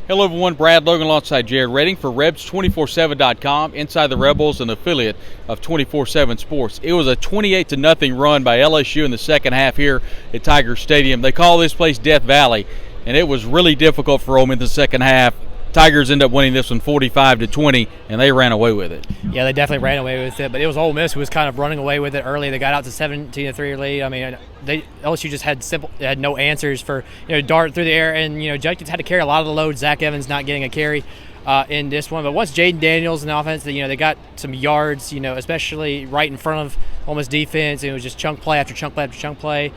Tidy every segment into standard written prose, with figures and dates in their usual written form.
Hello everyone, Brad Logan alongside Jared Redding for Rebs247.com, Inside the Rebels, an affiliate of 24/7 Sports. It was a 28-0 run by LSU in the second half here at Tiger Stadium. They call this place Death Valley, and it was really difficult for them in the second half. Tigers end up winning this one 45-20, and they ran away with it. Yeah, they definitely ran away with it, but it was Ole Miss who was kind of running away with it early. They got out to 17-3 lead. I mean, LSU just had no answers for dart through the air, and Jenkins had to carry a lot of the load. Zach Evans not getting a carry in this one, but once Jaden Daniels in the offense, they got some yards, especially right in front of Ole Miss defense, and it was just chunk play after chunk play after chunk play.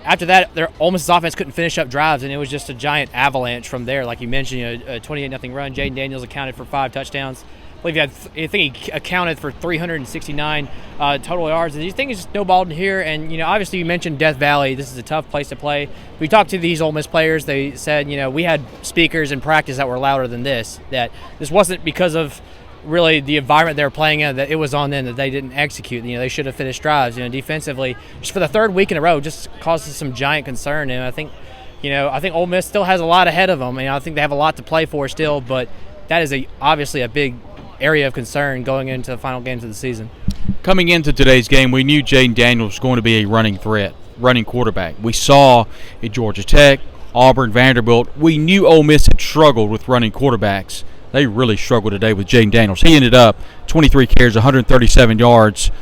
After that, Ole Miss's offense couldn't finish up drives, and it was just a giant avalanche from there. Like you mentioned, a 28-0 run. Jaden Daniels accounted for 5 touchdowns. I think he accounted for 369 total yards. And these things just snowballed here. And obviously, you mentioned Death Valley. This is a tough place to play. We talked to these Ole Miss players. They said, we had speakers in practice that were louder than this. That this wasn't because of really the environment they were playing in, that it was on them that they didn't execute. They should have finished drives. Defensively, just for the third week in a row, just causes some giant concern. And I think Ole Miss still has a lot ahead of them. I think they have a lot to play for still, but that is obviously a big area of concern going into the final games of the season. Coming into today's game, we knew Jaden Daniels was going to be a running threat, running quarterback. We saw at Georgia Tech, Auburn, Vanderbilt, we knew Ole Miss had struggled with running quarterbacks. They really struggled today with Jaden Daniels. He ended up 23 carries, 137 yards,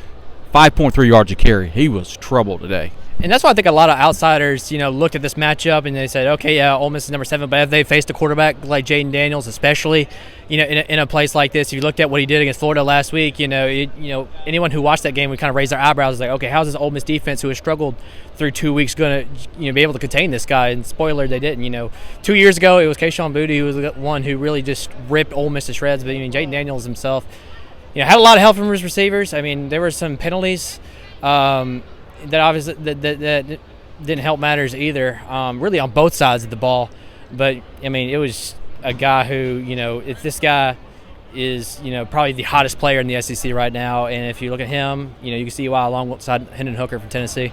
5.3 yards a carry. He was trouble today. And that's why I think a lot of outsiders, looked at this matchup and they said, okay, yeah, Ole Miss is number 7, but if they faced a quarterback like Jaden Daniels, especially, in a place like this, if you looked at what he did against Florida last week, anyone who watched that game would kind of raise their eyebrows, like, okay, how's this Ole Miss defense who has struggled through 2 weeks going to, be able to contain this guy? And spoiler, they didn't. 2 years ago, it was Kayshon Boutte who was the one who really just ripped Ole Miss to shreds. But Jaden Daniels himself, had a lot of help from his receivers. There were some penalties. That obviously that didn't help matters either, really on both sides of the ball. But it was a guy who, if this guy is, probably the hottest player in the SEC right now, and if you look at him, you can see why alongside Hendon Hooker from Tennessee.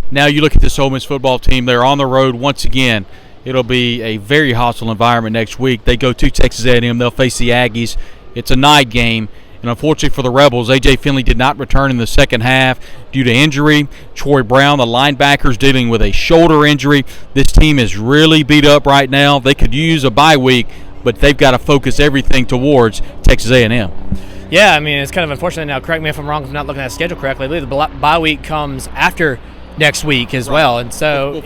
Now you look at this Ole Miss football team; they're on the road once again. It'll be a very hostile environment next week. They go to Texas A&M. They'll face the Aggies. It's a night game. And unfortunately for the Rebels, A.J. Finley did not return in the second half due to injury. Troy Brown, the linebackers, dealing with a shoulder injury. This team is really beat up right now. They could use a bye week, but they've got to focus everything towards Texas A&M. Yeah, it's kind of unfortunate. Now, correct me if I'm wrong if I'm not looking at the schedule correctly. I believe the bye week comes after next week as well. And so,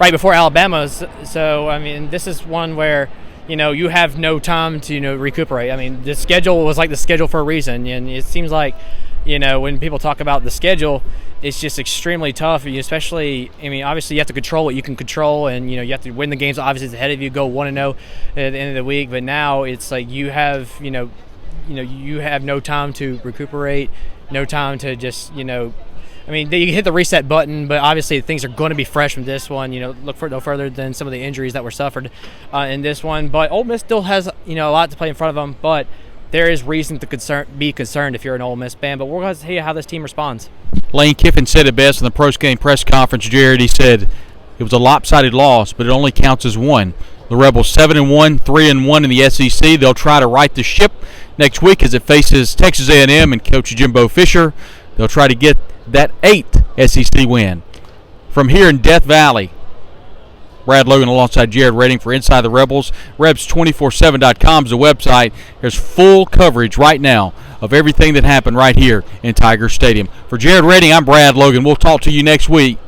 right before Alabama. So, this is one where you have no time to, recuperate. The schedule was like the schedule for a reason. And it seems like, when people talk about the schedule, it's just extremely tough, especially, obviously you have to control what you can control, and, you have to win the games obviously ahead of you, go 1-0 at the end of the week. But now it's like you have, you have no time to recuperate, no time to just, you hit the reset button, but obviously things are going to be fresh from this one. Look for no further than some of the injuries that were suffered in this one. But Ole Miss still has, a lot to play in front of them. But there is reason to be concerned if you're an Ole Miss fan. But we're going to see how this team responds. Lane Kiffin said it best in the post-game press conference, Jared. He said it was a lopsided loss, but it only counts as one. The Rebels 7-1, 3-1 in the SEC. They'll try to right the ship next week as it faces Texas A&M and Coach Jimbo Fisher. They'll try to get that 8th SEC win. From here in Death Valley, Brad Logan alongside Jared Redding for Inside the Rebels. Rebs247.com is the website. There's full coverage right now of everything that happened right here in Tiger Stadium. For Jared Redding, I'm Brad Logan. We'll talk to you next week.